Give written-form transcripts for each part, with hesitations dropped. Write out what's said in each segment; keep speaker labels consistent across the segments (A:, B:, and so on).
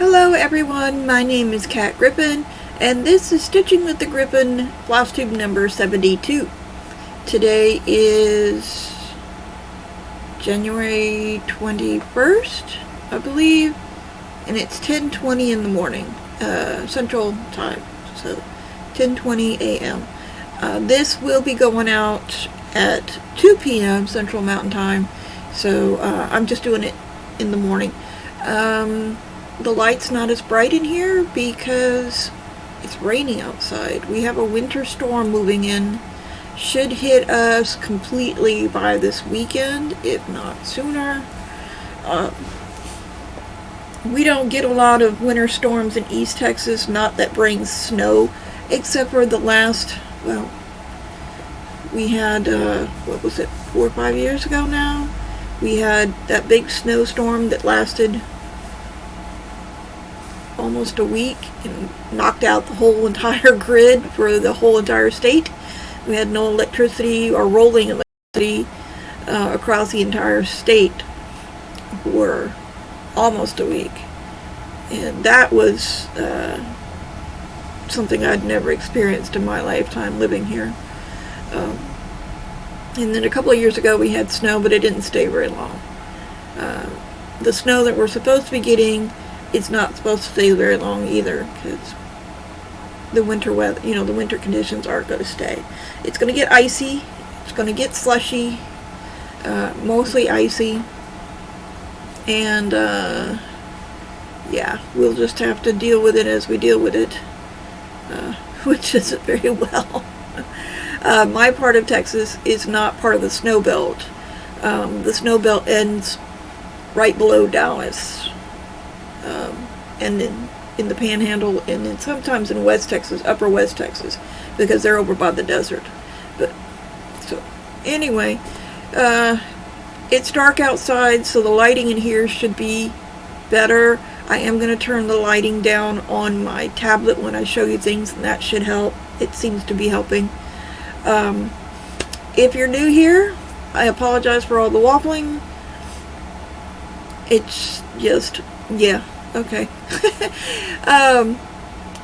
A: Hello everyone, my name is Griffin, and this is Stitching with the Griffin Flosstube number 72. Today is January 21st, I believe, and it's 10:20 in the morning, Central Time, so 10:20 a.m. This will be going out at 2 p.m. Central Mountain Time, so I'm just doing it in the morning. The light's not as bright in here because it's raining outside. We have a winter storm moving in. Should hit us completely by this weekend, if not sooner. We don't get a lot of winter storms in East Texas, not that brings snow, except for the last, well, we had, 4 or 5 years ago now? We had that big snowstorm that lasted almost a week and knocked out the whole entire grid for the whole entire state. We had no electricity or rolling electricity across the entire state for almost a week, and that was something I'd never experienced in my lifetime living here. And then a couple of years ago we had snow, but it didn't stay very long. The snow that we're supposed to be getting, it's not supposed to stay very long either, because the winter weather, the winter conditions aren't going to stay. It's going to get icy, it's going to get slushy, mostly icy, and yeah, we'll just have to deal with it as we deal with it, which isn't very well. My part of Texas is not part of the snow belt. The snow belt ends right below Dallas. And in the Panhandle, and then sometimes in West Texas, upper West Texas, because they're over by the desert. But so anyway, it's dark outside, so the lighting in here should be better. I am going to turn the lighting down on my tablet when I show you things, and that should help. It seems to be helping. If you're new here, I apologize for all the waffling. It's just, yeah. Okay.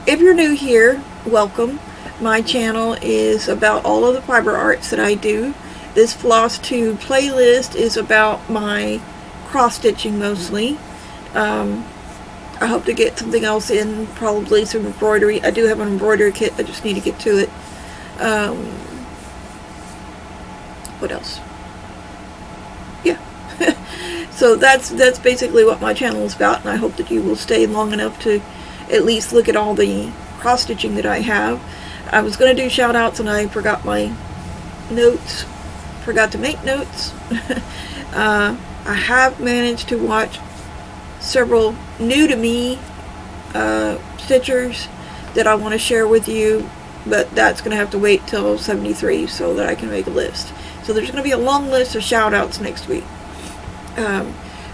A: If you're new here, welcome. My channel is about all of the fiber arts that I do. This Flosstube playlist is about my cross stitching mostly. I hope to get something else in, probably some embroidery. I do have an embroidery kit, I just need to get to it. What else? Yeah. So that's basically what my channel is about, and I hope that you will stay long enough to at least look at all the cross stitching that I have. I was going to do shout outs and I forgot my notes, forgot to make notes. I have managed to watch several new to me stitchers that I want to share with you, but that's going to have to wait till 73 so that I can make a list. So there's going to be a long list of shout outs next week.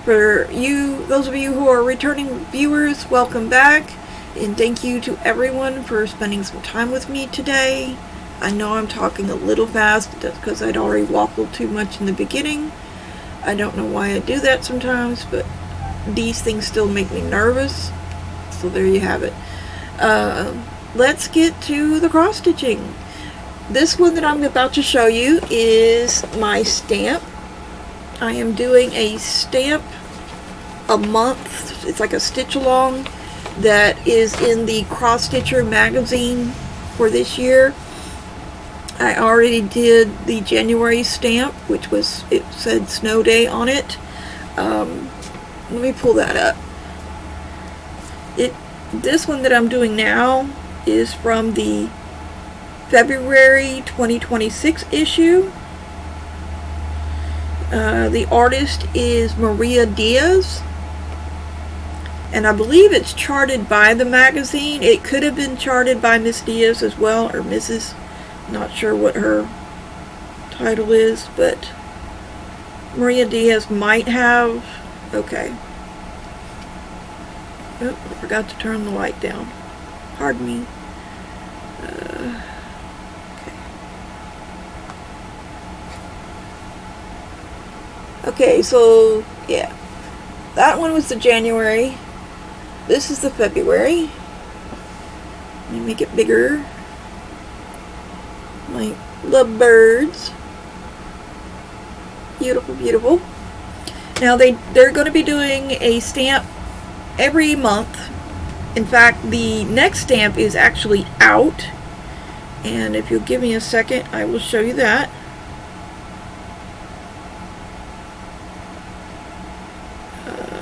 A: For you, those of you who are returning viewers, welcome back, and thank you to everyone for spending some time with me today. I know I'm talking a little fast, but that's because I'd already waffled too much in the beginning. I don't know why I do that sometimes, but these things still make me nervous, so there you have it. Let's get to the cross stitching. This one that I'm about to show you is my stamp. I am doing a stamp a month. It's like a stitch along that is in the Cross Stitcher magazine for this year. I already did the January stamp, which was, it said Snow Day on it. Let me pull that up. This one that I'm doing now is from the February 2026 issue. The artist is Maria Diaz, and I believe it's charted by the magazine. It could have been charted by Miss Diaz as well, or Mrs. Not sure what her title is, but Maria Diaz might have. Okay. Oh, I forgot to turn the light down. Pardon me. Okay, so yeah, that one was the January. this is the February. Let me make it bigger. My lovebirds. Beautiful, beautiful. Now they're going to be doing a stamp every month. In fact, the next stamp is actually out. And if you'll give me a second, I will show you that.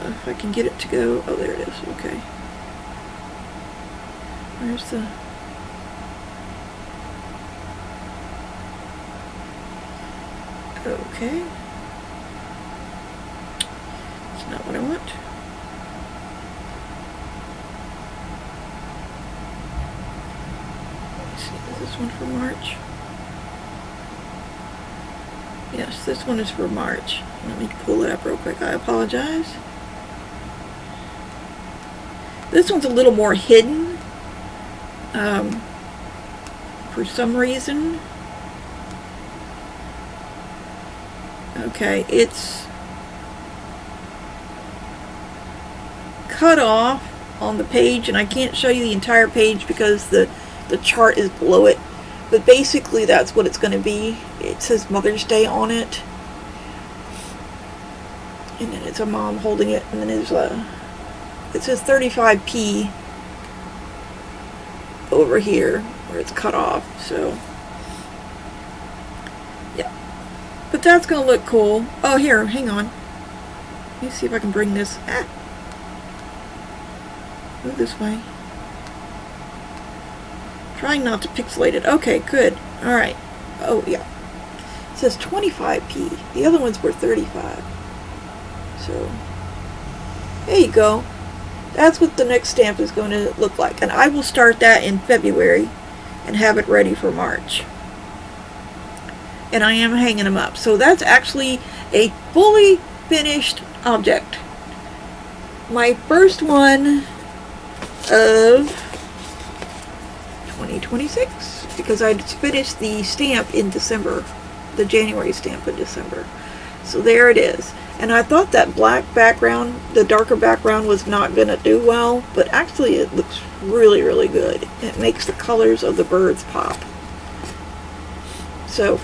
A: If I can get it to go. Oh, there it is. Okay. Where's the... Okay. That's not what I want. Let's see, is this one for March? Yes, this one is for March. Let me pull it up real quick. I apologize. This one's a little more hidden. For some reason. Okay, it's cut off on the page, and I can't show you the entire page because the chart is below it. But basically that's what it's going to be. It says Mother's Day on it. And then it's a mom holding it, and then it says 35p over here where it's cut off. So yeah, but that's gonna look cool. Oh, here, hang on, let me see if I can bring this move this way, trying not to pixelate it. Okay, good. All right. Oh yeah, it says 25p. The other ones were 35. So there you go. That's what the next stamp is going to look like. And I will start that in February and have it ready for March. And I am hanging them up. So that's actually a fully finished object. My first one of 2026. Because I finished the stamp in December. The January stamp in December. So there it is. And I thought that black background, the darker background, was not going to do well, but actually it looks really, really good. It makes the colors of the birds pop. So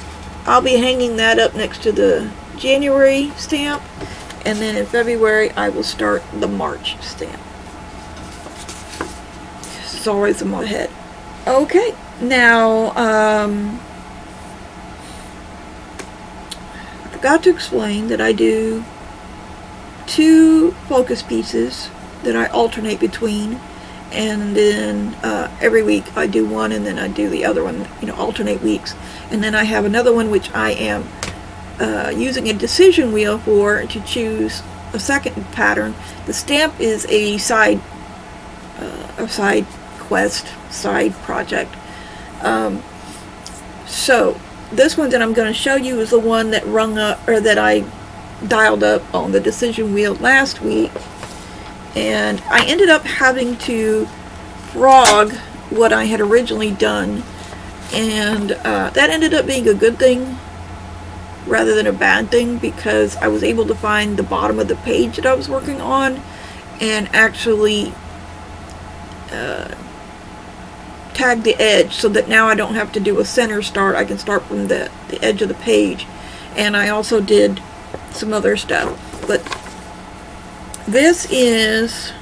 A: I'll be hanging that up next to the January stamp, and then in February I will start the March stamp. It's always a month ahead. Okay, now forgot to explain that I do 2 focus pieces that I alternate between, and then every week I do one and then I do the other one, alternate weeks. And then I have another one which I am using a decision wheel for to choose a second pattern. The stamp is a side quest, side project. So this one that I'm going to show you is the one that that I dialed up on the decision wheel last week, and I ended up having to frog what I had originally done, and that ended up being a good thing rather than a bad thing, because I was able to find the bottom of the page that I was working on and actually tag the edge, so that now I don't have to do a center start. I can start from the edge of the page. And I also did some other stuff, but this is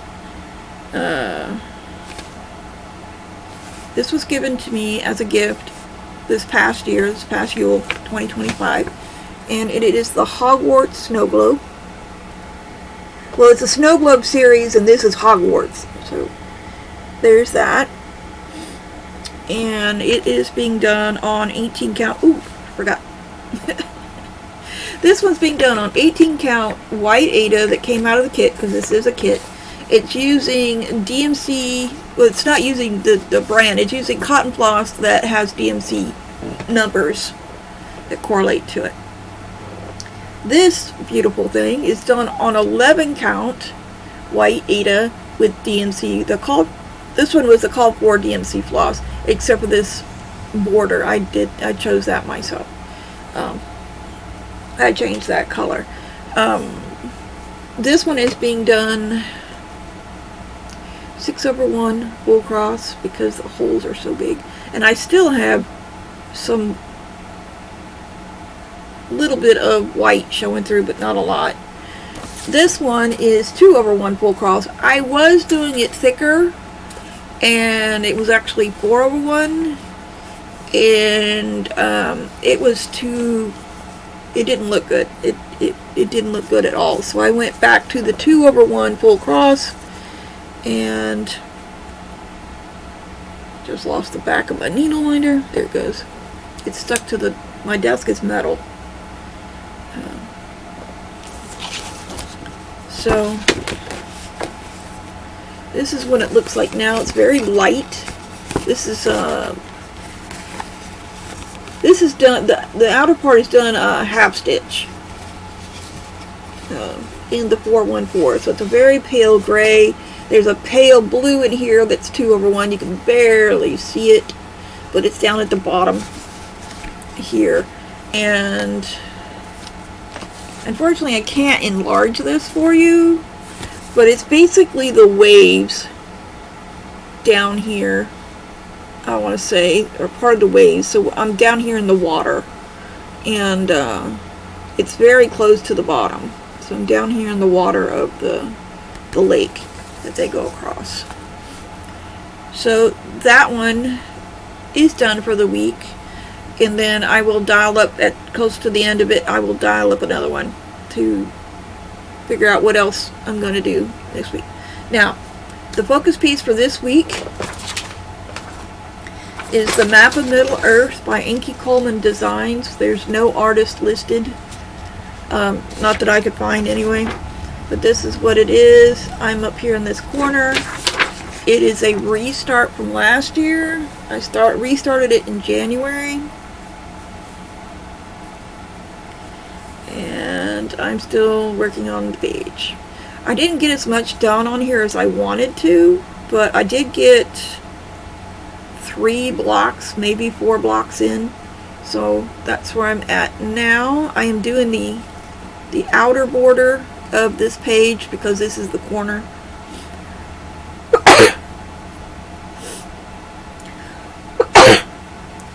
A: this was given to me as a gift this past Yule 2025, and it is the Hogwarts Snow Globe. Well, it's a Snowglobe Series, and this is Hogwarts, so there's that. And it is being done on 18 count. Ooh, I forgot. This one's being done on 18 count white Aida that came out of the kit, because this is a kit. It's using DMC. Well, it's not using the brand. It's using cotton floss that has DMC numbers that correlate to it. This beautiful thing is done on 11 count white Aida with DMC. This one was the call for DMC floss, except for this border. I chose that myself. I changed that color. This one is being done 6/1 full cross because the holes are so big. And I still have some little bit of white showing through, but not a lot. This one is 2/1 full cross. I was doing it thicker, and it was actually 4/1, and it was too, it didn't look good. It didn't look good at all. So I went back to the 2/1 full cross, and just lost the back of my needle winder. There it goes. It's stuck to my desk is metal. So this is what it looks like now. It's very light. This is done. The outer part is done half stitch in the 414. So it's a very pale gray. There's a pale blue in here that's 2/1. You can barely see it, but it's down at the bottom here. And unfortunately, I can't enlarge this for you, but it's basically the waves down here, I want to say, or part of the waves. So I'm down here in the water, and it's very close to the bottom. So I'm down here in the water of the lake that they go across. So that one is done for the week. And then I will dial up at close to the end of it. I will dial up another one to figure out what else I'm going to do next week. Now, the focus piece for this week is the Map of Middle Earth by Ankicoleman Designs. There's no artist listed, not that I could find anyway. But this is what it is. I'm up here in this corner. It is a restart from last year. I restarted it in January. And I'm still working on the page. I didn't get as much done on here as I wanted to, but I did get 3 blocks, maybe 4 blocks in. So that's where I'm at now. I am doing the outer border of this page because this is the corner.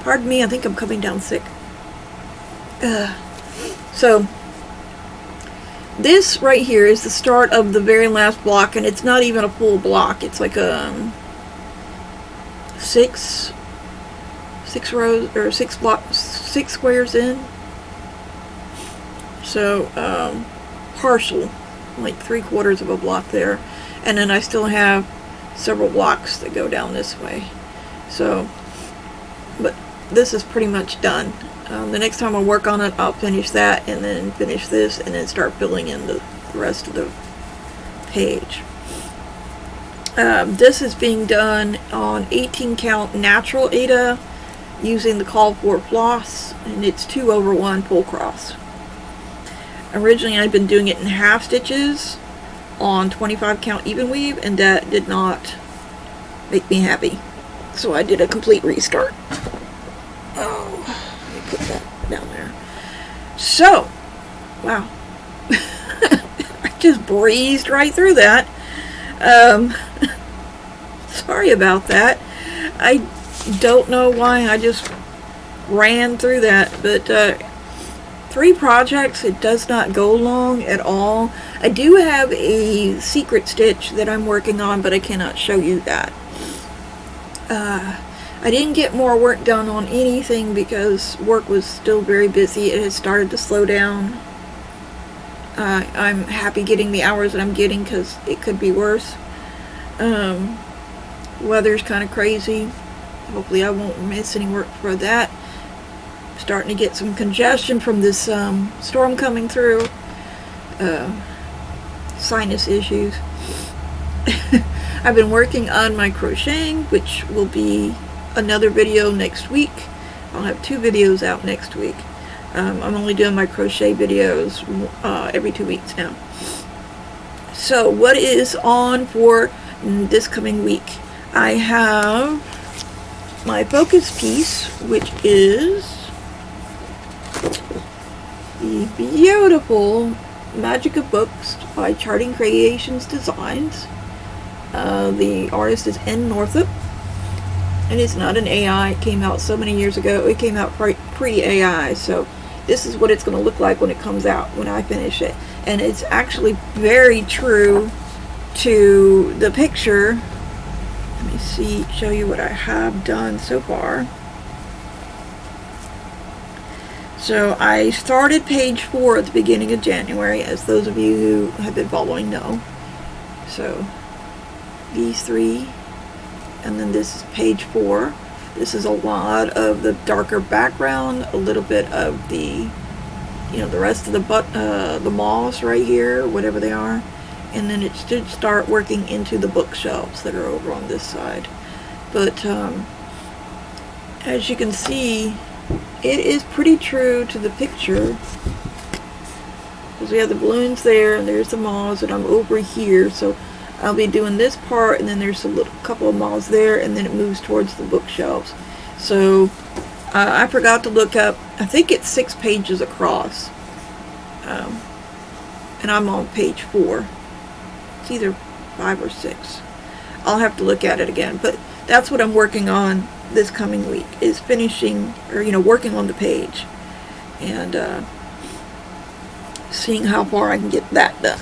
A: Pardon me, I think I'm coming down sick. So this right here is the start of the very last block, and it's not even a full block. It's like a 6 rows or 6 blocks, 6 squares in. So partial, like 3/4 of a block there, and then I still have several blocks that go down this way. So, but this is pretty much done. The next time I work on it, I'll finish that and then finish this and then start filling in the rest of the page. This is being done on 18 count natural Aida using the call for floss, and it's 2/1 full cross. Originally I'd been doing it in half stitches on 25 count even weave, and that did not make me happy. So I did a complete restart. Oh, let me put that down there. So, wow. I just breezed right through that. Sorry about that. I don't know why I just ran through that, but 3 projects, it does not go long at all. I do have a secret stitch that I'm working on, but I cannot show you that. I didn't get more work done on anything because work was still very busy. It had started to slow down. I'm happy getting the hours that I'm getting because it could be worse. Weather's kind of crazy. Hopefully I won't miss any work for that. Starting to get some congestion from this storm coming through. Sinus issues. I've been working on my crocheting, which will be another video next week. I'll have 2 videos out next week. I'm only doing my crochet videos every 2 weeks now. So what is on for this coming week? I have my focus piece, which is the beautiful Magic of Books by Charting Creations Designs. The artist is Northup, and it's not an AI. It came out so many years ago. It came out pre-AI, so this is what it's going to look like when it comes out, when I finish it. And it's actually very true to the picture. Let me show you what I have done so far. So I started page 4 at the beginning of January, as those of you who have been following know. So these 3, and then this is page 4. This is a lot of the darker background, a little bit of the, the rest of the moss right here, whatever they are. And then it should start working into the bookshelves that are over on this side. But as you can see, it is pretty true to the picture. Because we have the balloons there, and there's the moths, and I'm over here. So I'll be doing this part, and then there's a couple of moths there, and then it moves towards the bookshelves. So I forgot to look up, I think it's 6 pages across. And I'm on page 4. It's either 5 or 6. I'll have to look at it again, but that's what I'm working on this coming week, is finishing, or working on the page and seeing how far I can get that done.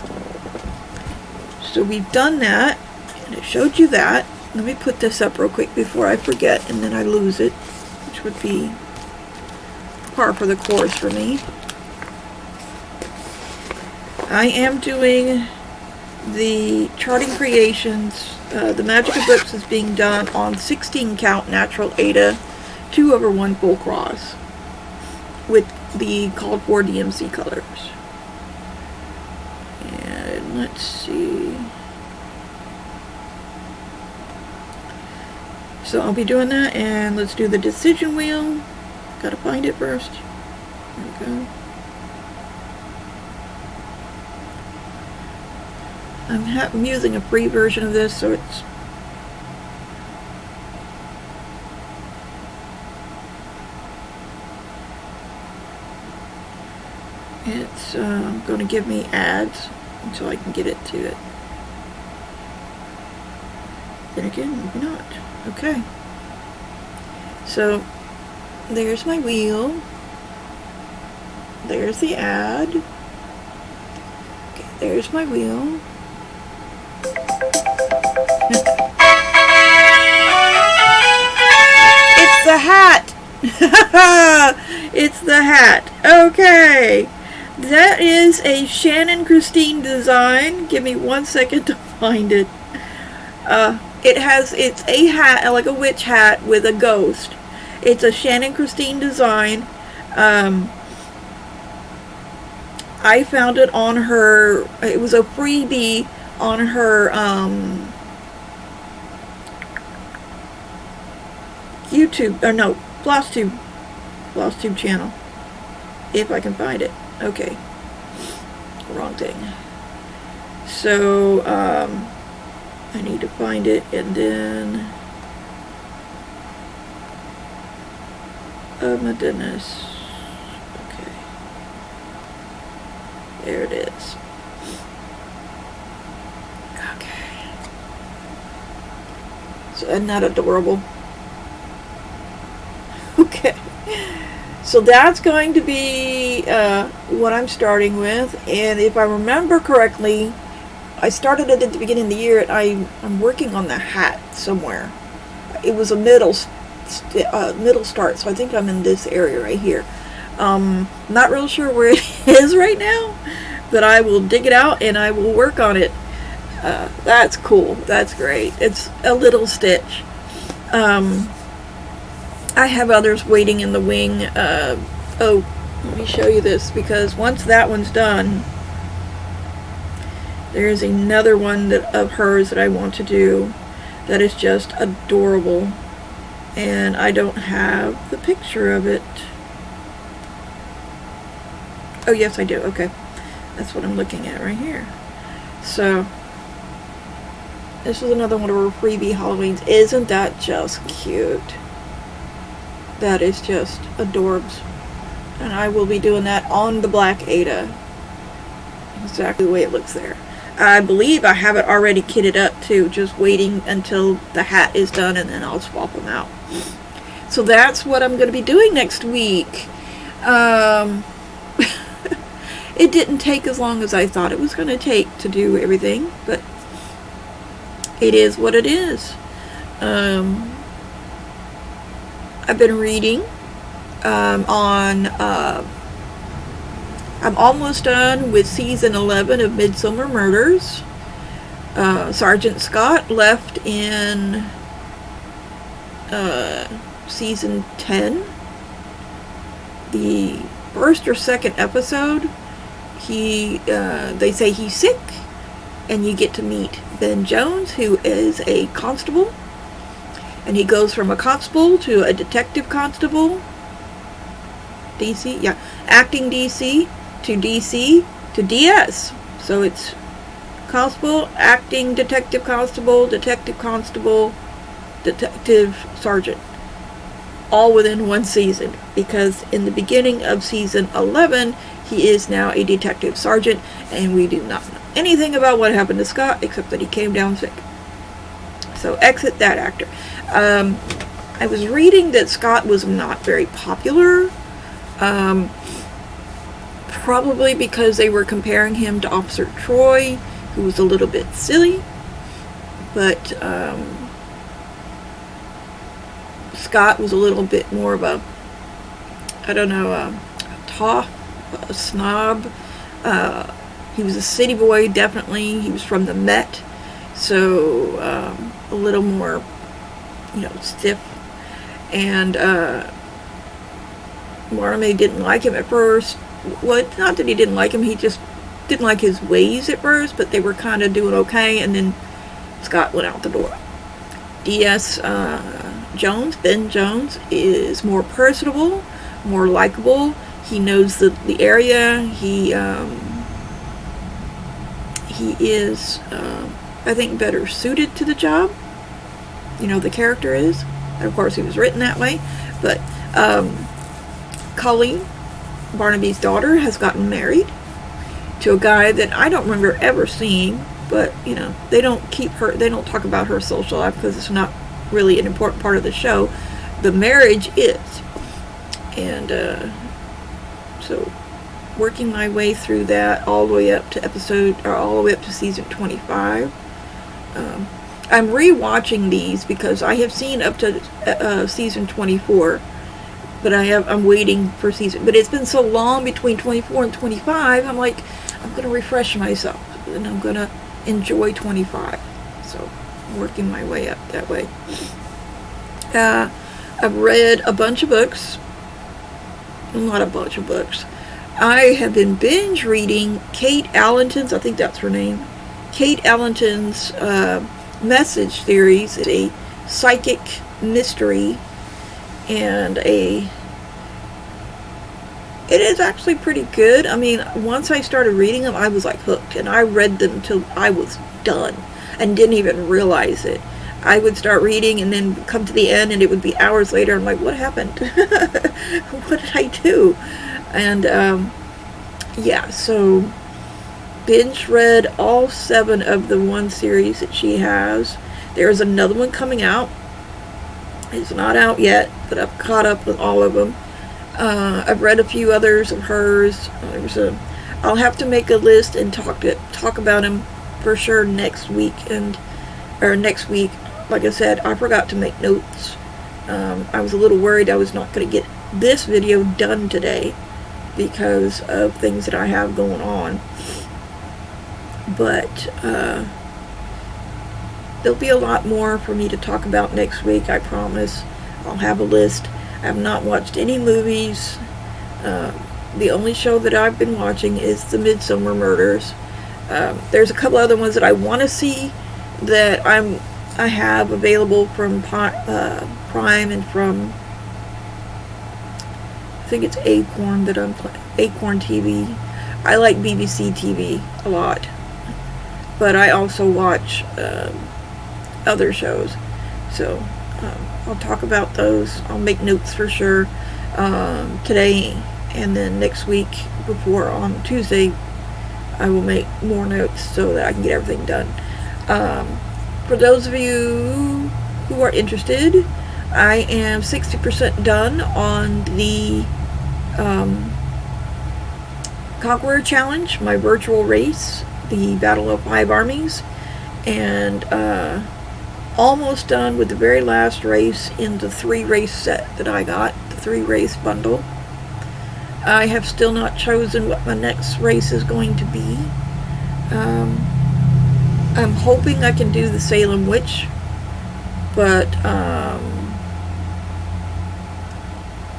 A: So we've done that, and I showed you that. Let me put this up real quick before I forget, and then I lose it, which would be par for the course for me. I am doing the Charting Creations, the Magic of Books is being done on 16 count Natural Aida 2/1 full cross with the called for DMC colors. And let's see. So I'll be doing that, and let's do the decision wheel. Gotta find it first. There we go. I'm using a free version of this, so it's going to give me ads until I can get it to it. Then again, maybe not. Okay. So there's my wheel. There's the ad. Okay, there's my wheel. It's the hat. It's the hat. Okay. That is a Shannon Christine design. Give me 1 second to find it. It's a hat, like a witch hat with a ghost. It's a Shannon Christine design. I found it on her, it was a freebie on her YouTube, or no, Flosstube channel. If I can find it. Okay. Wrong thing. So, I need to find it, and then, oh my goodness. Okay. There it is. Okay. So, isn't that adorable? Okay. So that's going to be what I'm starting with, and if I remember correctly, I started it at the beginning of the year, and I'm working on the hat somewhere. It was a middle start, so I think I'm in this area right here. Not real sure where it is right now, but I will dig it out and I will work on it. That's cool. That's great. It's a little stitch. I have others waiting in the wing. Oh, let me show you this, because once that one's done, there's another one of hers that I want to do that is just adorable, and I don't have the picture of it. Oh yes, I do. Okay, that's what I'm looking at right here. So this is another one of our freebie Halloweens. Isn't that just cute? That is just adorbs. And I will be doing that on the black Aida. Exactly the way it looks there. I believe I have it already kitted up too, just waiting until the hat is done and then I'll swap them out. So that's what I'm going to be doing next week. It didn't take as long as I thought it was going to take to do everything, but it is what it is. I've been reading I'm almost done with season 11 of Midsummer Murders. Sergeant Scott left in season 10. The first or second episode, they say he's sick, and you get to meet Ben Jones, who is a constable, and he goes from a constable to a detective constable, DC, yeah, acting DC to DS. So it's constable, acting detective constable, detective sergeant, all within one season, because in the beginning of season 11 he is now a detective sergeant, and we do not know anything about what happened to Scott except that he came down sick. So exit that actor. I was reading that Scott was not very popular, probably because they were comparing him to Officer Troy, who was a little bit silly, but Scott was a little bit more of a, I don't know, a tough, a snob. He was a city boy, definitely. He was from the Met, so a little more, stiff. And Marmee didn't like him at first. Well, it's not that he didn't like him, he just didn't like his ways at first, but they were kind of doing okay, and then Scott went out the door. DS Jones, Ben Jones, is more personable, more likable. He knows the area. He is, I think, better suited to the job. The character is. And of course, he was written that way. But Colleen, Barnaby's daughter, has gotten married to a guy that I don't remember ever seeing. But, they don't talk about her social life because it's not really an important part of the show. The marriage is. And so working my way through that all the way up to season 25. I'm rewatching these because I have seen up to season 24, but I'm waiting for season. But it's been so long between 24 and 25. I'm like, I'm going to refresh myself, and I'm going to enjoy 25. So working my way up that way. I've read a bunch of books. Not a bunch of books. I have been binge reading Kate Allenton's, I think that's her name, Kate Allenton's Message series. It's a psychic mystery, and it is actually pretty good. I mean, once I started reading them, I was like hooked, and I read them till I was done and didn't even realize it. I would start reading and then come to the end, and it would be hours later. I'm like, what happened? What did I do? And yeah, so binge read all 7 of the one series that she has. There's another one coming out. It's not out yet, but I've caught up with all of them. I've read a few others of hers. I'll have to make a list and talk about them for sure next week. Next week, like I said, I forgot to make notes. I was a little worried I was not going to get this video done today because of things that I have going on. But there'll be a lot more for me to talk about next week, I promise. I'll have a list. I have not watched any movies. The only show that I've been watching is the Midsummer Murders. There's a couple other ones that I want to see that I have available from Prime and from, I think it's Acorn that I'm playing. Acorn TV. I like BBC TV a lot, but I also watch other shows. So I'll talk about those. I'll make notes for sure today, and then next week, before on Tuesday, I will make more notes so that I can get everything done. For those of you who are interested, I am 60% done on the Conqueror Challenge, my virtual race, the Battle of 5 Armies, and almost done with the very last race in the 3-race set that I got, the 3-race bundle. I have still not chosen what my next race is going to be. I'm hoping I can do the Salem Witch, but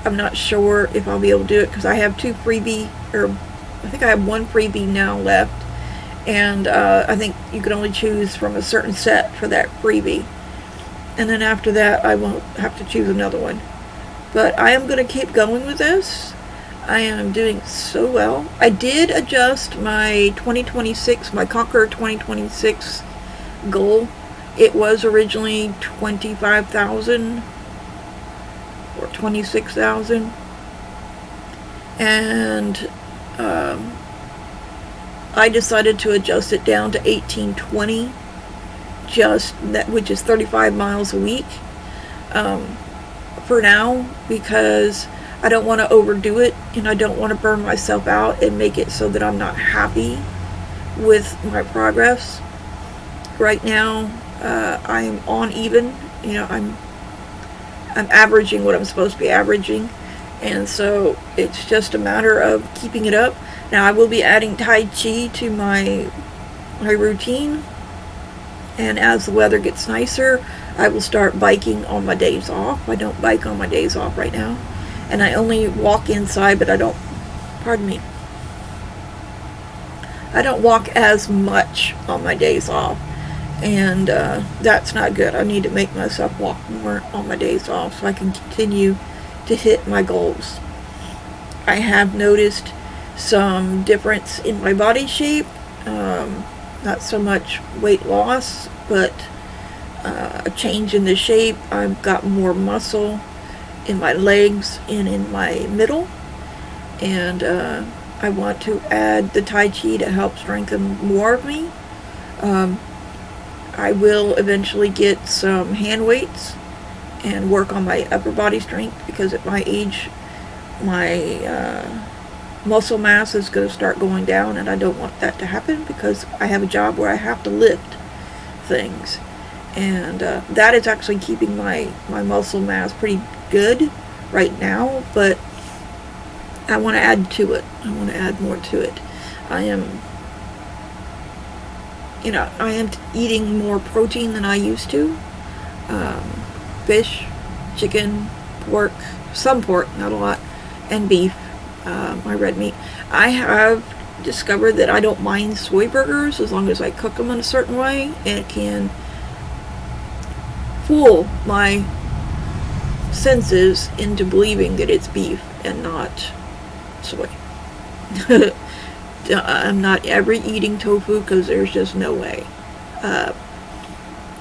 A: I'm not sure if I'll be able to do it because I have I think I have 1 freebie now left, and I think you can only choose from a certain set for that freebie, and then after that I won't have to choose another one. But I am going to keep going with this. I am doing so well. I did adjust my 2026, my Conqueror 2026 goal. It was originally 25,000 or 26,000, and I decided to adjust it down to 1820, which is 35 miles a week for now, because I don't want to overdo it, and I don't want to burn myself out and make it so that I'm not happy with my progress. Right now, I'm on even. You know, I'm averaging what I'm supposed to be averaging, and so it's just a matter of keeping it up. Now, I will be adding Tai Chi to my routine, and as the weather gets nicer, I will start biking on my days off. I don't bike on my days off right now, and I only walk inside, but I don't walk as much on my days off, and that's not good. I need to make myself walk more on my days off so I can continue to hit my goals. I have noticed some difference in my body shape, not so much weight loss, but a change in the shape. I've got more muscle in my legs and in my middle, and I want to add the Tai Chi to help strengthen more of me. I will eventually get some hand weights and work on my upper body strength, because at my age my muscle mass is going to start going down, and I don't want that to happen because I have a job where I have to lift things, and that is actually keeping my muscle mass pretty good right now, but I want to add to it. I want to add more to it. I am eating more protein than I used to. Fish, chicken, pork, some pork, not a lot, and beef, my red meat. I have discovered that I don't mind soy burgers as long as I cook them in a certain way, and it can fool my senses into believing that it's beef and not soy. I'm not ever eating tofu because there's just no way.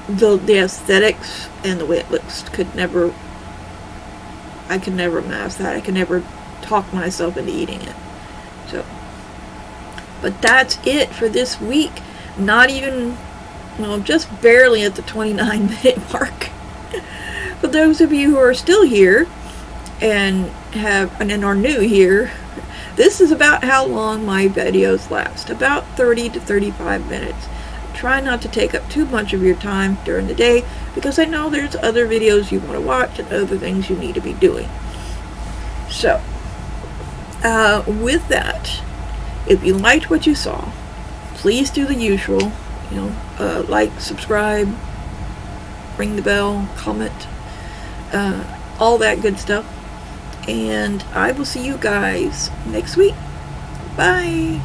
A: The aesthetics and the way it looks I could never master that. I could never talk myself into eating it. So, but that's it for this week. Not even, just barely at the 29-minute mark. For those of you who are still here and are new here, this is about how long my videos last, about 30 to 35 minutes. Try not to take up too much of your time during the day, because I know there's other videos you want to watch and other things you need to be doing. So, with that, if you liked what you saw, please do the usual, like, subscribe, ring the bell, comment, all that good stuff. And I will see you guys next week. Bye.